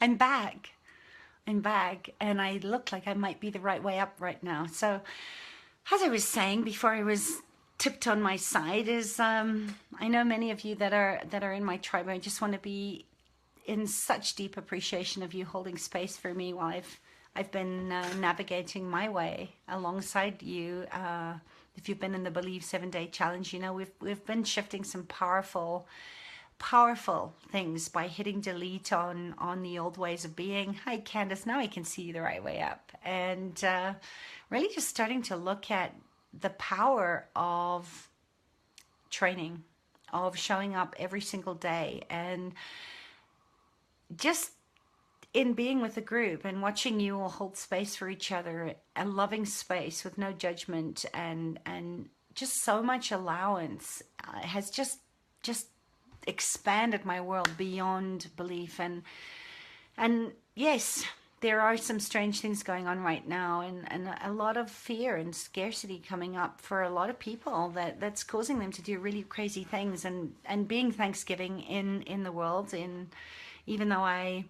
I'm back. I'm back, and I look like I might be the right way up right now. So, as I was saying before I was tipped on my side, is I know many of you that are in my tribe. I just want to be in such deep appreciation of you holding space for me while I've been navigating my way alongside you. If you've been in the Believe 7 Day Challenge, you know we've been shifting some powerful things by hitting delete on the old ways of being. Hi Candace, now I can see you the right way up, and really just starting to look at the power of training, of showing up every single day, and just in being with a group and watching you all hold space for each other, a loving space with no judgment, and just so much allowance has just expanded my world beyond belief. And yes, there are some strange things going on right now, and a lot of fear and scarcity coming up for a lot of people that's causing them to do really crazy things. And being Thanksgiving in the world, in even though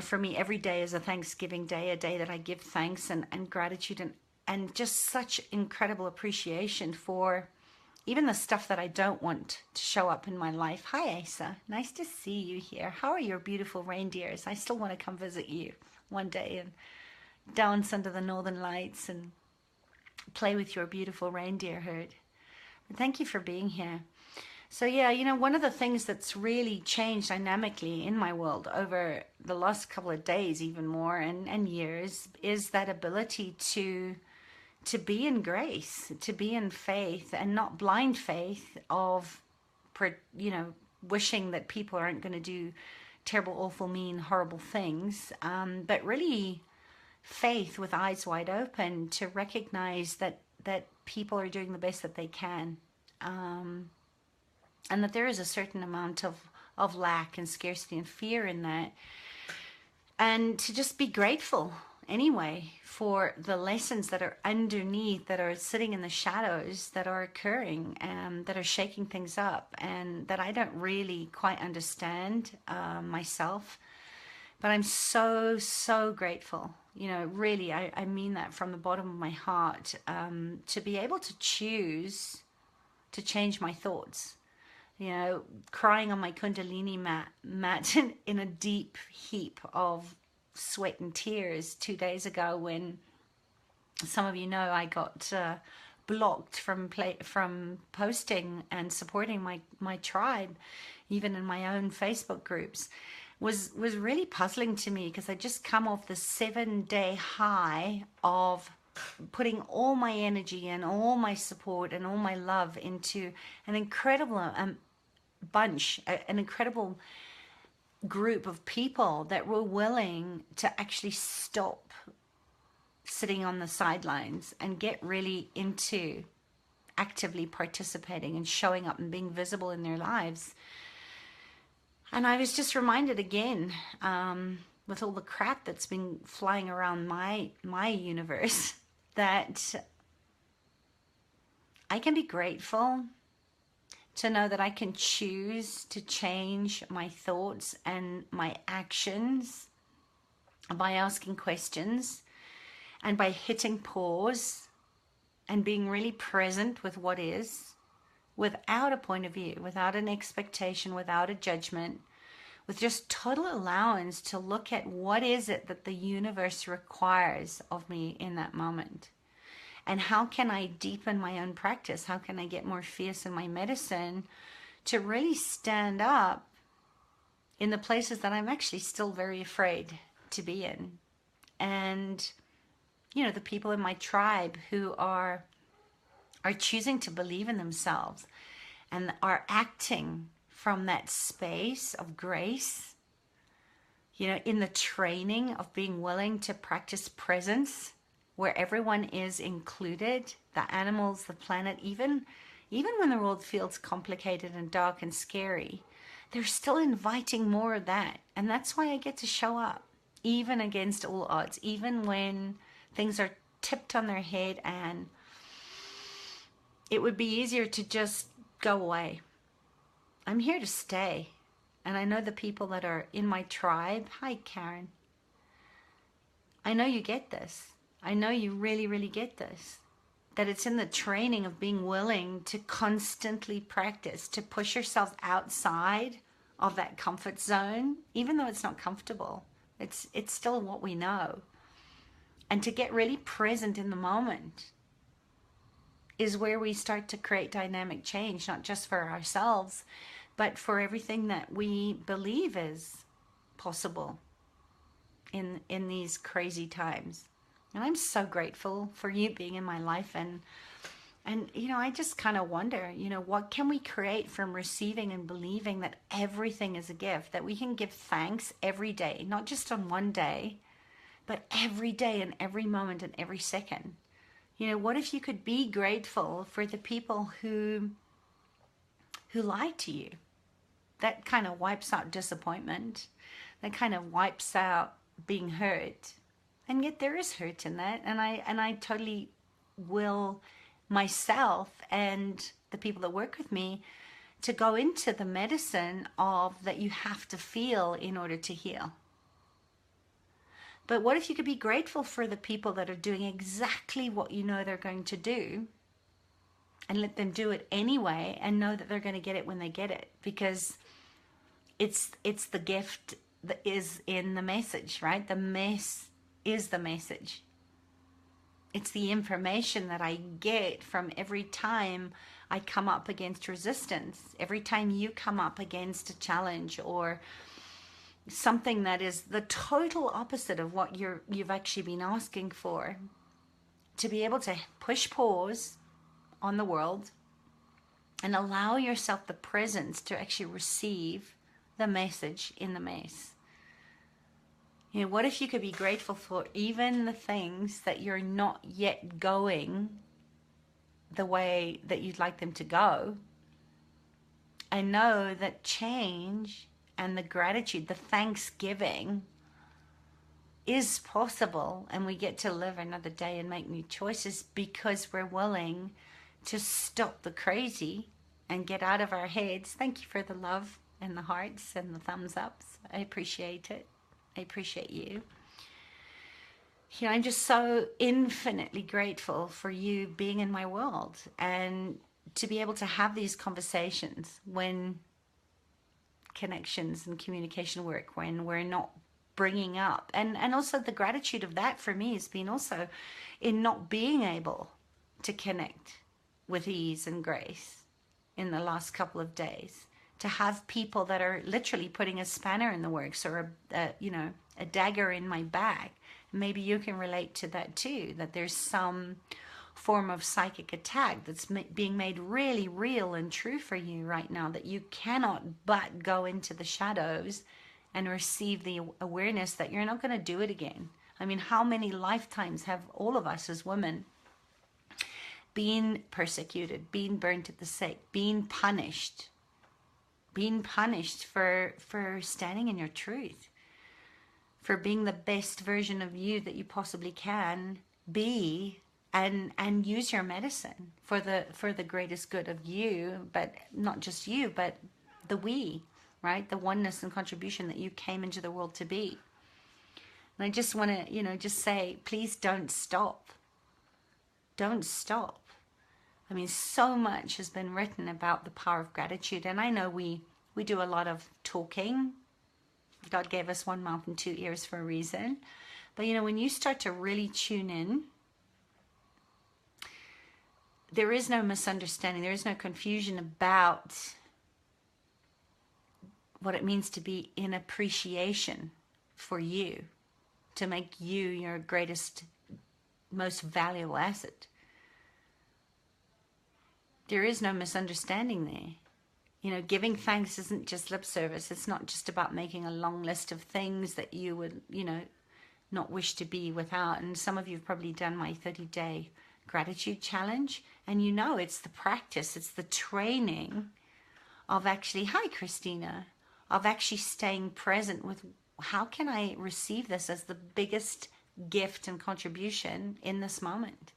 for me, every day is a Thanksgiving day, a day that I give thanks and gratitude, and just such incredible appreciation for even the stuff that I don't want to show up in my life. Hi, Asa. Nice to see you here. How are your beautiful reindeers? I still want to come visit you one day and dance under the northern lights and play with your beautiful reindeer herd. But thank you for being here. So yeah, one of the things that's really changed dynamically in my world over the last couple of days, even more, and years, is that ability to be in grace, to be in faith, and not blind faith of, wishing that people aren't going to do terrible, awful, mean, horrible things, but really faith with eyes wide open to recognize that people are doing the best that they can. And that there is a certain amount of lack and scarcity and fear in that. And to just be grateful anyway for the lessons that are underneath, that are sitting in the shadows, that are occurring, and that are shaking things up, and that I don't really quite understand myself. But I'm so, so grateful. Really, I mean that from the bottom of my heart, to be able to choose to change my thoughts. Crying on my Kundalini mat in a deep heap of sweat and tears 2 days ago, when some of you know I got blocked from posting and supporting my tribe, even in my own Facebook groups, was really puzzling to me, because I just come off the 7 day high of putting all my energy and all my support and all my love into an incredible an incredible group of people that were willing to actually stop sitting on the sidelines and get really into actively participating and showing up and being visible in their lives. And I was just reminded again, with all the crap that's been flying around my universe, that I can be grateful to know that I can choose to change my thoughts and my actions by asking questions and by hitting pause and being really present with what is, without a point of view, without an expectation, without a judgment, with just total allowance to look at what is it that the universe requires of me in that moment. And how can I deepen my own practice? How can I get more fierce in my medicine to really stand up in the places that I'm actually still very afraid to be in? And, the people in my tribe who are choosing to believe in themselves and are acting from that space of grace, in the training of being willing to practice presence, where everyone is included, the animals, the planet, even when the world feels complicated and dark and scary, they're still inviting more of that. And that's why I get to show up, even against all odds, even when things are tipped on their head and it would be easier to just go away. I'm here to stay. And I know the people that are in my tribe, hi Karen, I know you get this. I know you really, really get this. That it's in the training of being willing to constantly practice, to push yourself outside of that comfort zone, even though it's not comfortable. It's still what we know. And to get really present in the moment is where we start to create dynamic change, not just for ourselves, but for everything that we believe is possible in these crazy times. And I'm so grateful for you being in my life. And you know, I just kind of wonder, you know, what can we create from receiving and believing that everything is a gift, that we can give thanks every day, not just on one day, but every day and every moment and every second. You know, what if you could be grateful for the people who lied to you? That kind of wipes out disappointment. That kind of wipes out being hurt. And yet there is hurt in that. And I totally will myself and the people that work with me to go into the medicine of that you have to feel in order to heal. But what if you could be grateful for the people that are doing exactly what you know they're going to do, and let them do it anyway, and know that they're going to get it when they get it, because it's the gift that is in the message, right? The mess is the message. It's the information that I get from every time I come up against resistance, every time you come up against a challenge or something that is the total opposite of what you've actually been asking for. To be able to push pause on the world and allow yourself the presence to actually receive the message in the mess. You know, what if you could be grateful for even the things that you're not yet going the way that you'd like them to go, and know that change and the gratitude, the thanksgiving is possible, and we get to live another day and make new choices because we're willing to stop the crazy and get out of our heads. Thank you for the love and the hearts and the thumbs ups. I appreciate it. I appreciate you. You know, I'm just so infinitely grateful for you being in my world and to be able to have these conversations when connections and communication work, when we're not bringing up, and also the gratitude of that for me has been also in not being able to connect with ease and grace in the last couple of days, to have people that are literally putting a spanner in the works or a dagger in my back. Maybe you can relate to that too, that there's some form of psychic attack that's being made really real and true for you right now, that you cannot but go into the shadows and receive the awareness that you're not going to do it again. I mean, how many lifetimes have all of us as women been persecuted, been burnt at the stake, been punished for standing in your truth, for being the best version of you that you possibly can be, and use your medicine for the greatest good of you, but not just you, but the we, right? The oneness and contribution that you came into the world to be. And I just want to, just say, please don't stop. Don't stop. I mean, so much has been written about the power of gratitude, and I know we do a lot of talking. God gave us one mouth and two ears for a reason. But, when you start to really tune in, there is no misunderstanding. There is no confusion about what it means to be in appreciation for you, to make you your greatest, most valuable asset. There is no misunderstanding there. Giving thanks isn't just lip service. It's not just about making a long list of things that you would, not wish to be without. And some of you have probably done my 30-day gratitude challenge. And it's the practice, it's the training of actually, hi Christina, of actually staying present with how can I receive this as the biggest gift and contribution in this moment.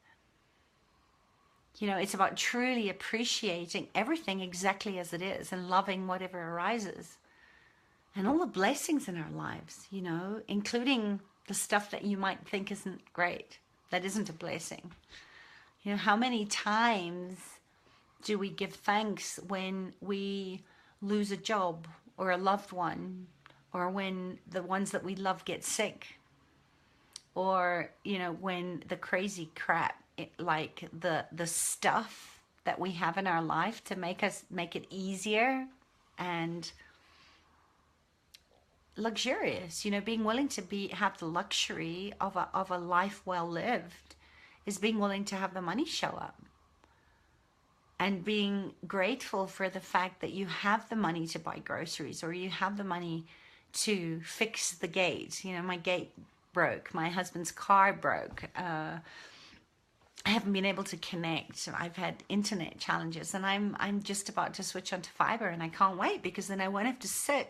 It's about truly appreciating everything exactly as it is and loving whatever arises. and all the blessings in our lives, including the stuff that you might think isn't great, that isn't a blessing. How many times do we give thanks when we lose a job or a loved one, or when the ones that we love get sick, or when the crazy crap, like the stuff that we have in our life to make it easier and luxurious, being willing to have the luxury of a life well lived is being willing to have the money show up and being grateful for the fact that you have the money to buy groceries, or you have the money to fix the gate. My gate broke, my husband's car broke, I haven't been able to connect. I've had internet challenges, and I'm just about to switch onto fiber, and I can't wait, because then I won't have to sit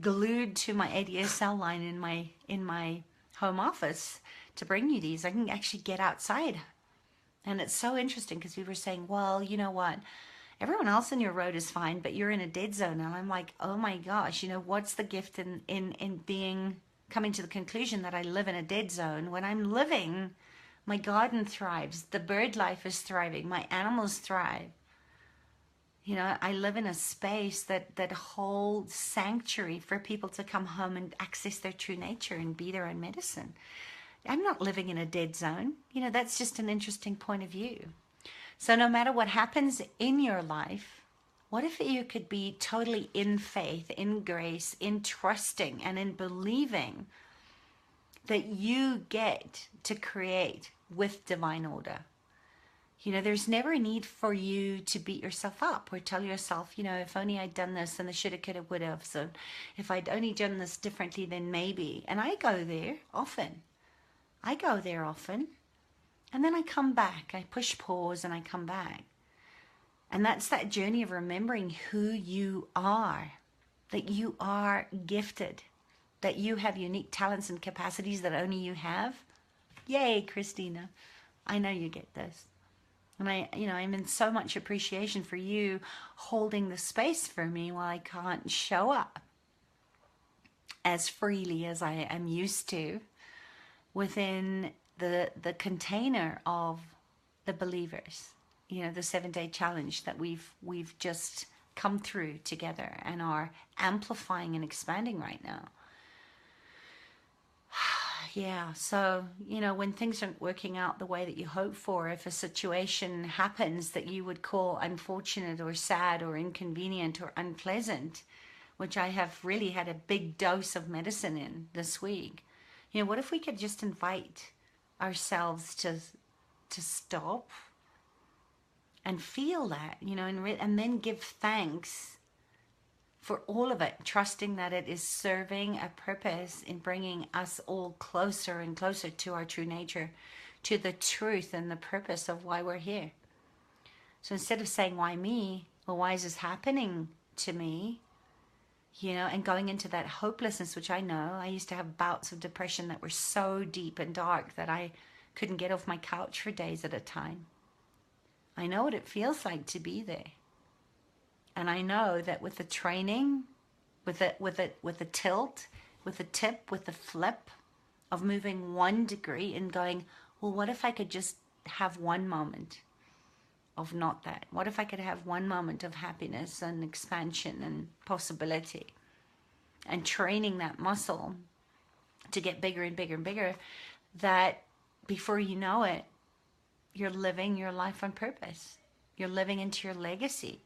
glued to my ADSL line in my home office to bring you these. I can actually get outside. And it's so interesting, because we were saying, well, you know what? Everyone else in your road is fine, but you're in a dead zone. And I'm like, oh my gosh, what's the gift in coming to the conclusion that I live in a dead zone when I'm living? My garden thrives. The bird life is thriving. My animals thrive. I live in a space that holds sanctuary for people to come home and access their true nature and be their own medicine. I'm not living in a dead zone. That's just an interesting point of view. So no matter what happens in your life, what if you could be totally in faith, in grace, in trusting, and in believing that you get to create with divine order? There's never a need for you to beat yourself up or tell yourself, if only I'd done this, and the shoulda, coulda, woulda have. So if I'd only done this differently, then maybe. And I go there often. And then I come back. I push pause and I come back. And that's that journey of remembering who you are, that you are gifted, that you have unique talents and capacities that only you have. Yay, Christina. I know you get this. And I'm in so much appreciation for you holding the space for me while I can't show up as freely as I am used to within the container of the believers, the 7-day challenge that we've just come through together and are amplifying and expanding right now. Yeah, so, when things aren't working out the way that you hope for, if a situation happens that you would call unfortunate or sad or inconvenient or unpleasant, which I have really had a big dose of medicine in this week, what if we could just invite ourselves to stop and feel that, and then give thanks for all of it, trusting that it is serving a purpose in bringing us all closer and closer to our true nature, to the truth and the purpose of why we're here. So instead of saying, why me? Well, why is this happening to me? And going into that hopelessness, which I know, I used to have bouts of depression that were so deep and dark that I couldn't get off my couch for days at a time. I know what it feels like to be there. And I know that with the training, with the tilt, with the tip, with the flip of moving 1 degree and going, well, what if I could just have one moment of not that? What if I could have one moment of happiness and expansion and possibility? And training that muscle to get bigger and bigger and bigger, that before you know it, you're living your life on purpose. You're living into your legacy.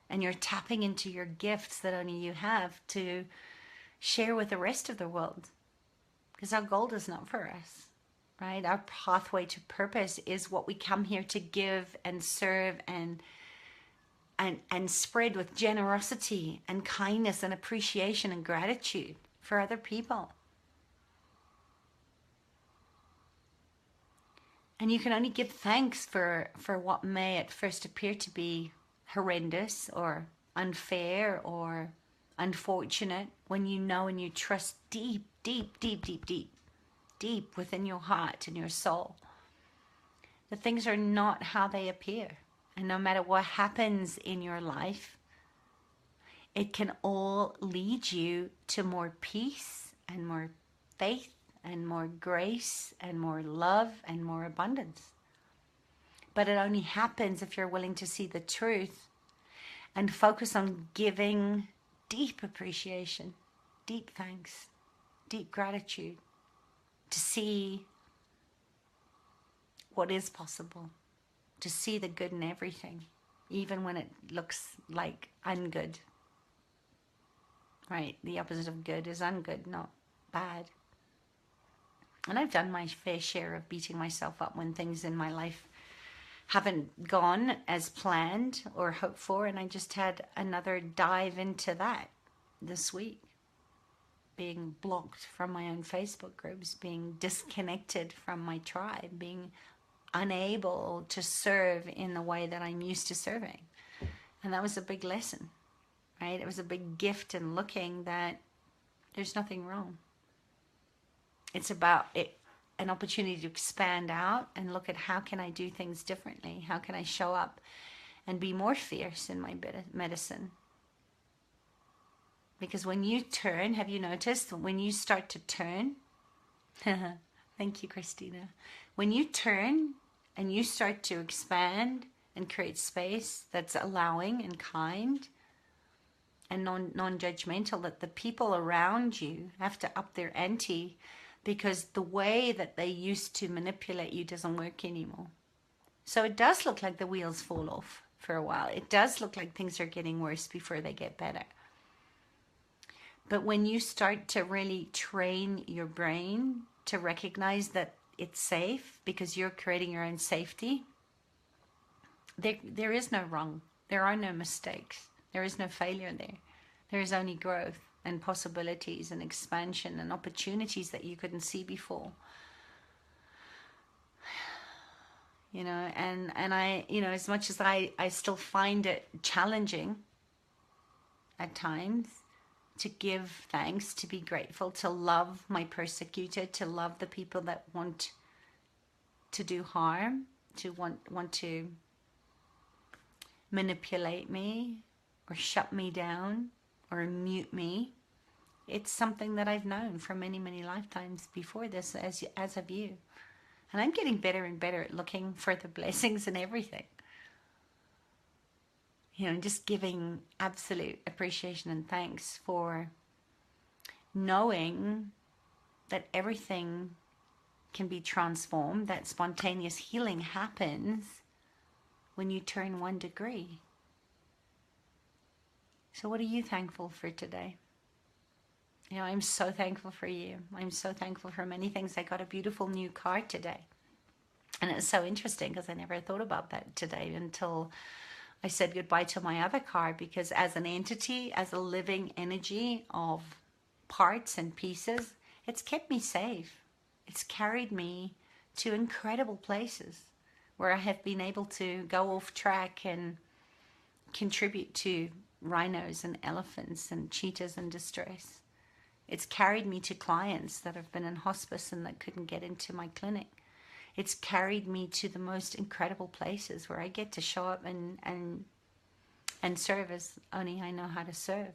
And you're tapping into your gifts that only you have to share with the rest of the world. Because our goal is not for us, right? Our pathway to purpose is what we come here to give and serve and spread with generosity and kindness and appreciation and gratitude for other people. And you can only give thanks for what may at first appear to be horrendous or unfair or unfortunate, when you know and you trust deep within your heart and your soul that things are not how they appear. And no matter what happens in your life, it can all lead you to more peace and more faith and more grace and more love and more abundance. But it only happens if you're willing to see the truth and focus on giving deep appreciation, deep thanks, deep gratitude, to see what is possible, to see the good in everything, even when it looks like ungood. Right? The opposite of good is ungood, not bad. And I've done my fair share of beating myself up when things in my life haven't gone as planned or hoped for. And I just had another dive into that this week. Being blocked from my own Facebook groups, being disconnected from my tribe, being unable to serve in the way that I'm used to serving. And that was a big lesson, right? It was a big gift in looking that there's nothing wrong. It's about an opportunity to expand out and look at how can I do things differently? How can I show up and be more fierce in my medicine? Because when you turn, have you noticed when you start to turn? Thank you, Christina. When you turn and you start to expand and create space that's allowing and kind and non-judgmental, that the people around you have to up their ante, because the way that they used to manipulate you doesn't work anymore. So it does look like the wheels fall off for a while. It does look like things are getting worse before they get better. But when you start to really train your brain to recognize that it's safe because you're creating your own safety, there is no wrong. There are no mistakes. There is no failure there. There is only growth and possibilities and expansion and opportunities that you couldn't see before. You know, and I, you know, as much as I still find it challenging at times to give thanks, to be grateful, to love my persecuted, to love the people that want to do harm, to want to manipulate me or shut me down or mute me. It's something that I've known for many, many lifetimes before this, as have you. And I'm getting better and better at looking for the blessings in everything. You know, just giving absolute appreciation and thanks for knowing that everything can be transformed, that spontaneous healing happens when you turn 1 degree. So what are you thankful for today? You know, I'm so thankful for you. I'm so thankful for many things. I got a beautiful new car today. And it's so interesting because I never thought about that today until I said goodbye to my other car, because as an entity, as a living energy of parts and pieces, it's kept me safe. It's carried me to incredible places where I have been able to go off track and contribute to rhinos and elephants and cheetahs in distress. It's carried me to clients that have been in hospice and that couldn't get into my clinic. It's carried me to the most incredible places where I get to show up and serve as only I know how to serve,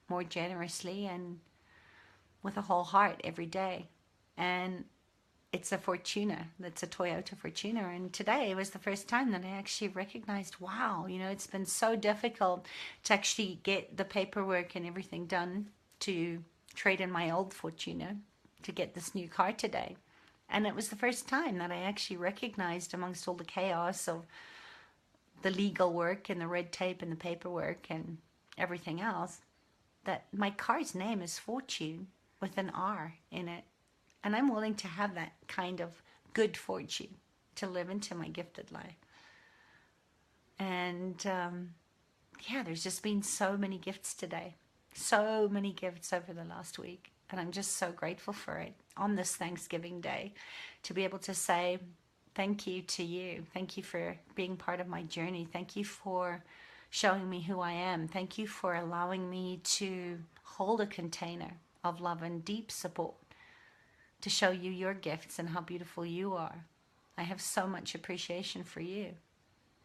more generously and with a whole heart every day. And it's a Fortuna. That's a Toyota Fortuna. And today was the first time that I actually recognized, wow, you know, it's been so difficult to actually get the paperwork and everything done to trade in my old Fortuna to get this new car today. And it was the first time that I actually recognized, amongst all the chaos of the legal work and the red tape and the paperwork and everything else, that my car's name is Fortune with an R in it. And I'm willing to have that kind of good fortune to live into my gifted life. And yeah, there's just been so many gifts today. So many gifts over the last week. And I'm just so grateful for it on this Thanksgiving Day, to be able to say thank you to you. Thank you for being part of my journey. Thank you for showing me who I am. Thank you for allowing me to hold a container of love and deep support to show you your gifts and how beautiful you are. I have so much appreciation for you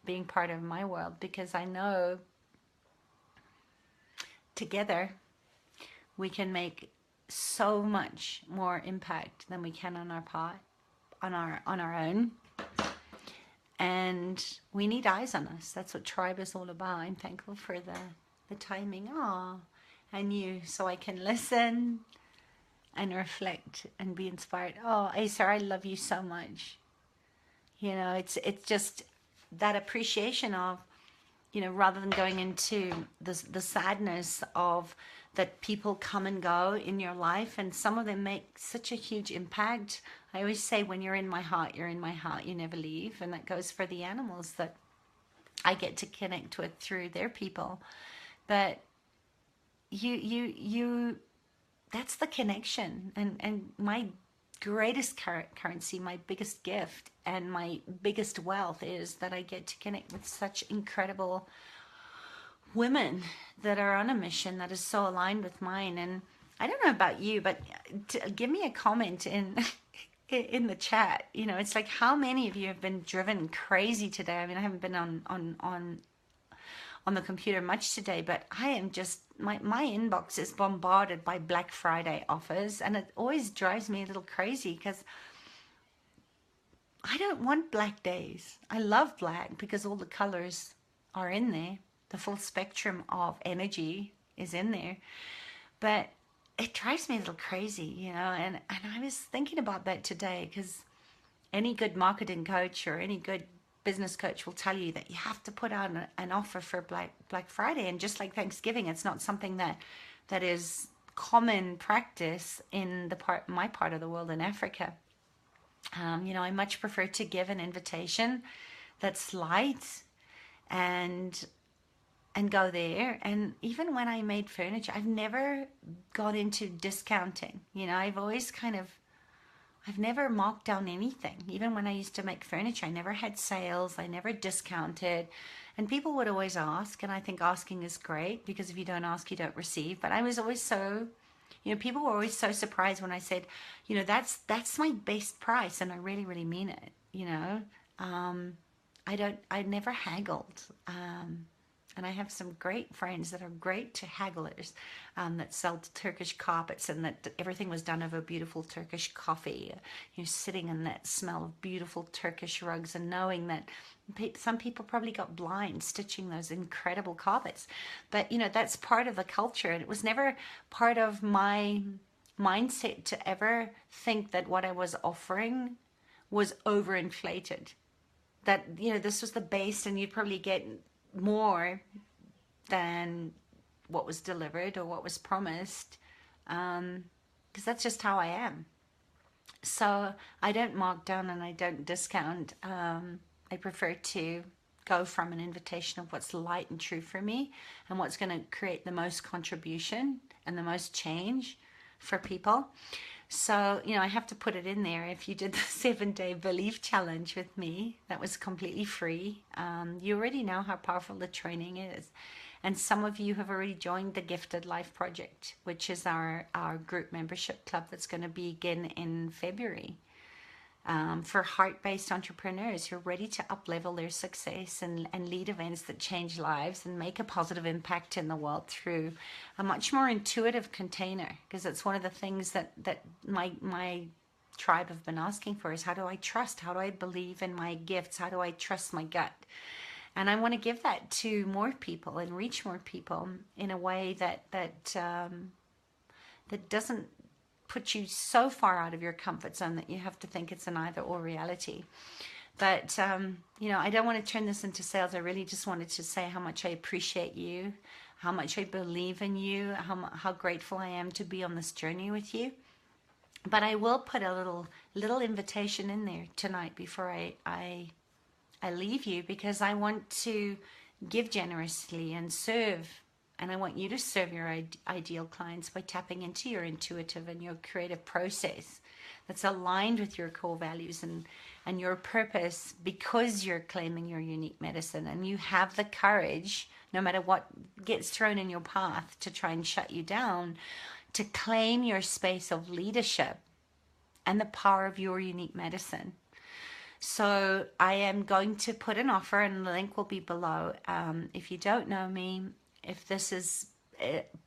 being part of my world, because I know together we can make so much more impact than we can on our part, on our own. And we need eyes on us. That's what tribe is all about. I'm thankful for the timing. And you, so I can listen and reflect and be inspired. Oh, Acer, I love you so much. It's just that appreciation of, rather than going into the sadness of that people come and go in your life, and some of them make such a huge impact. I always say, when you're in my heart, you're in my heart, you never leave. And that goes for the animals that I get to connect with through their people. But you that's the connection. And my greatest currency, my biggest gift, and my biggest wealth is that I get to connect with such incredible women that are on a mission that is so aligned with mine. And I don't know about you, but give me a comment in in the chat. It's like, how many of you have been driven crazy today? I mean, I haven't been on the computer much today, but I am just, my inbox is bombarded by Black Friday offers, and it always drives me a little crazy because I don't want black days. I love black because all the colors are in there. The full spectrum of energy is in there. But it drives me a little crazy, and I was thinking about that today, because any good marketing coach or any good business coach will tell you that you have to put out an offer for Black Friday. And just like Thanksgiving, it's not something that is common practice in my part of the world, in Africa. I much prefer to give an invitation that's light and go there. And even when I made furniture, I've never got into discounting. I've never marked down anything. Even when I used to make furniture, I never had sales. I never discounted. And people would always ask, and I think asking is great, because if you don't ask, you don't receive. But I was always so, people were always so surprised when I said, that's my best price, and I really, really mean it. I never haggled. And I have some great friends that are great to hagglers, that sell Turkish carpets, and that everything was done over beautiful Turkish coffee. Sitting in that smell of beautiful Turkish rugs, and knowing that some people probably got blind stitching those incredible carpets. But, that's part of the culture. And it was never part of my mindset to ever think that what I was offering was overinflated. That, this was the base, and you'd probably get more than what was delivered or what was promised, because that's just how I am. So I don't mark down and I don't discount. I prefer to go from an invitation of what's light and true for me, and what's going to create the most contribution and the most change for people. So, I have to put it in there. If you did the 7-day belief challenge with me, that was completely free. You already know how powerful the training is. And some of you have already joined the Gifted Life Project, which is our group membership club that's going to begin in February. For heart-based entrepreneurs who are ready to up-level their success and lead events that change lives and make a positive impact in the world through a much more intuitive container. Because it's one of the things that my tribe have been asking for, is how do I trust? How do I believe in my gifts? How do I trust my gut? And I want to give that to more people and reach more people in a way that doesn't put you so far out of your comfort zone that you have to think it's an either or reality. But, I don't want to turn this into sales. I really just wanted to say how much I appreciate you, how much I believe in you, how grateful I am to be on this journey with you. But I will put a little invitation in there tonight before I leave you, because I want to give generously and serve. And I want you to serve your ideal clients by tapping into your intuitive and your creative process that's aligned with your core values and your purpose, because you're claiming your unique medicine, and you have the courage, no matter what gets thrown in your path to try and shut you down, to claim your space of leadership and the power of your unique medicine. So I am going to put an offer, and the link will be below. If you don't know me, if this is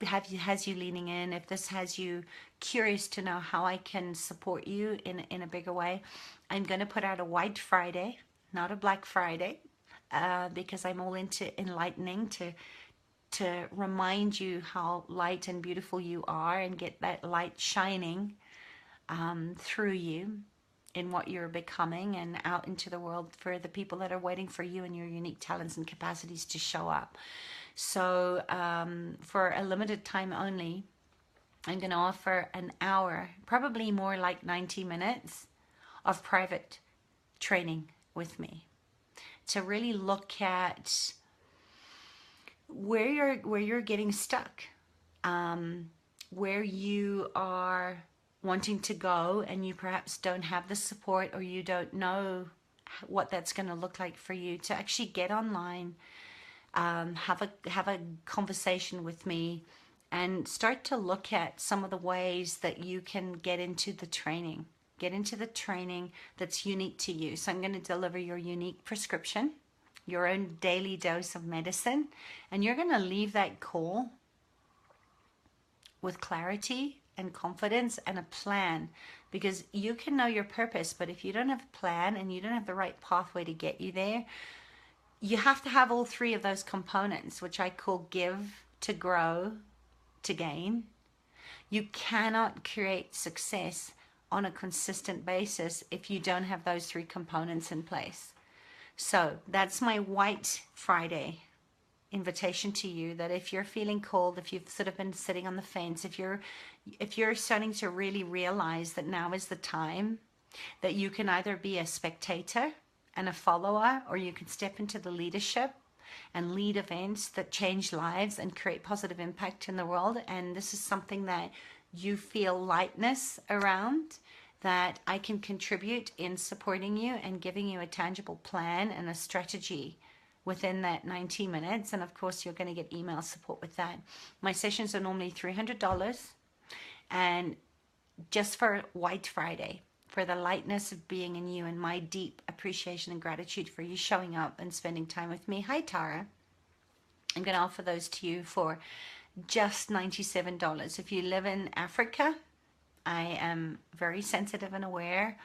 has you leaning in, if this has you curious to know how I can support you in a bigger way, I'm going to put out a White Friday, not a Black Friday, because I'm all into enlightening to remind you how light and beautiful you are and get that light shining through you in what you're becoming and out into the world for the people that are waiting for you and your unique talents and capacities to show up. So for a limited time only, I'm going to offer an hour, probably more like 90 minutes of private training with me to really look at where you're getting stuck, where you are wanting to go and you perhaps don't have the support or you don't know what that's going to look like for you, to actually get online, have a conversation with me and start to look at some of the ways that you can get into the training. Get into the training that's unique to you. So I'm going to deliver your unique prescription, your own daily dose of medicine, and you're going to leave that call with clarity and confidence and a plan, because you can know your purpose, but if you don't have a plan and you don't have the right pathway to get you there, you have to have all three of those components, which I call give, to grow, to gain. You cannot create success on a consistent basis if you don't have those three components in place. So that's my White Friday invitation to you, that if you're feeling cold, if you've sort of been sitting on the fence, if you're starting to really realize that now is the time that you can either be a spectator and a follower, or you can step into the leadership and lead events that change lives and create positive impact in the world. And this is something that you feel lightness around, that I can contribute in supporting you and giving you a tangible plan and a strategy within that 90 minutes. And of course, you're going to get email support with that. My sessions are normally $300, and just for White Friday, for the lightness of being in you and my deep appreciation and gratitude for you showing up and spending time with me. Hi, Tara. I'm going to offer those to you for just $97. If you live in Africa, I am very sensitive and aware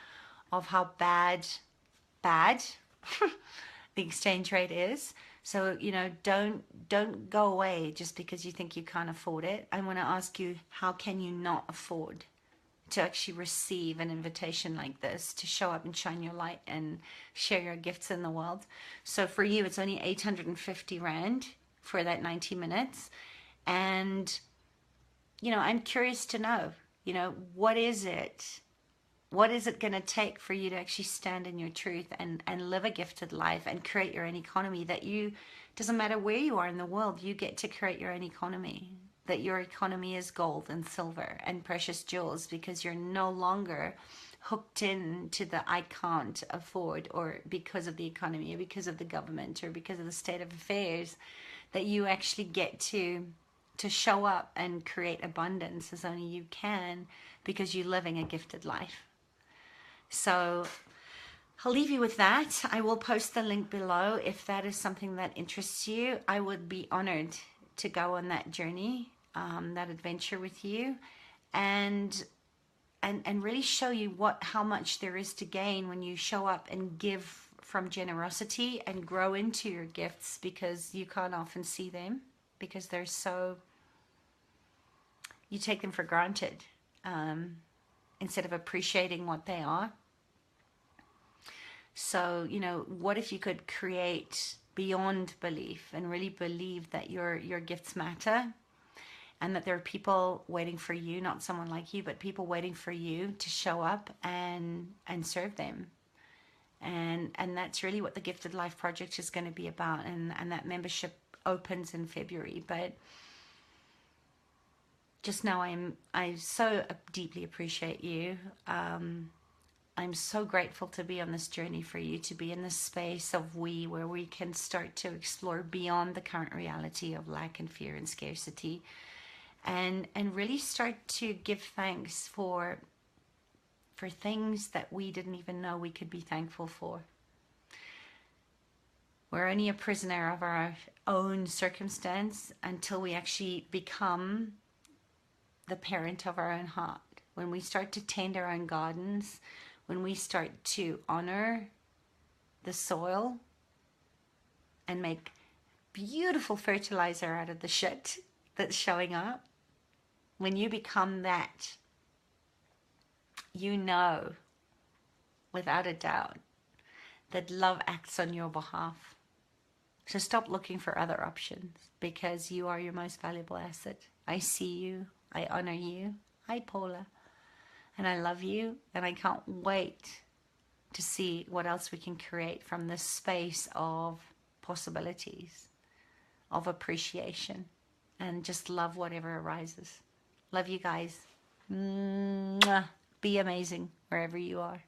of how bad the exchange rate is. So, don't go away just because you think you can't afford it. I want to ask you, how can you not afford to actually receive an invitation like this, to show up and shine your light and share your gifts in the world? So for you, it's only 850 Rand for that 90 minutes. And, I'm curious to know, what is it? What is it going to take for you to actually stand in your truth and live a gifted life and create your own economy, that doesn't matter where you are in the world, you get to create your own economy, that your economy is gold and silver and precious jewels, because you're no longer hooked into the I can't afford, or because of the economy or because of the government or because of the state of affairs, that you actually get to show up and create abundance as only you can, because you're living a gifted life. So I'll leave you with that. I will post the link below if that is something that interests you. I would be honored to go on that journey, that adventure with you, and really show you how much there is to gain when you show up and give from generosity and grow into your gifts, because you can't often see them, because you take them for granted, instead of appreciating what they are. So, what if you could create beyond belief and really believe that your gifts matter, and that there are people waiting for you, not someone like you, but people waiting for you to show up and serve them. And that's really what the Gifted Life Project is going to be about. And that membership opens in February. But just now, I so deeply appreciate you. I'm so grateful to be on this journey for you, to be in this space of where we can start to explore beyond the current reality of lack and fear and scarcity, and really start to give thanks for things that we didn't even know we could be thankful for. We're only a prisoner of our own circumstance until we actually become the parent of our own heart. When we start to tend our own gardens, when we start to honor the soil and make beautiful fertilizer out of the shit that's showing up, when you become that, you know without a doubt that love acts on your behalf. So stop looking for other options, because you are your most valuable asset. I see you. I honor you. Hi, Paula. And I love you. And I can't wait to see what else we can create from this space of possibilities, of appreciation, and just love whatever arises. Love you guys. Mwah. Be amazing wherever you are.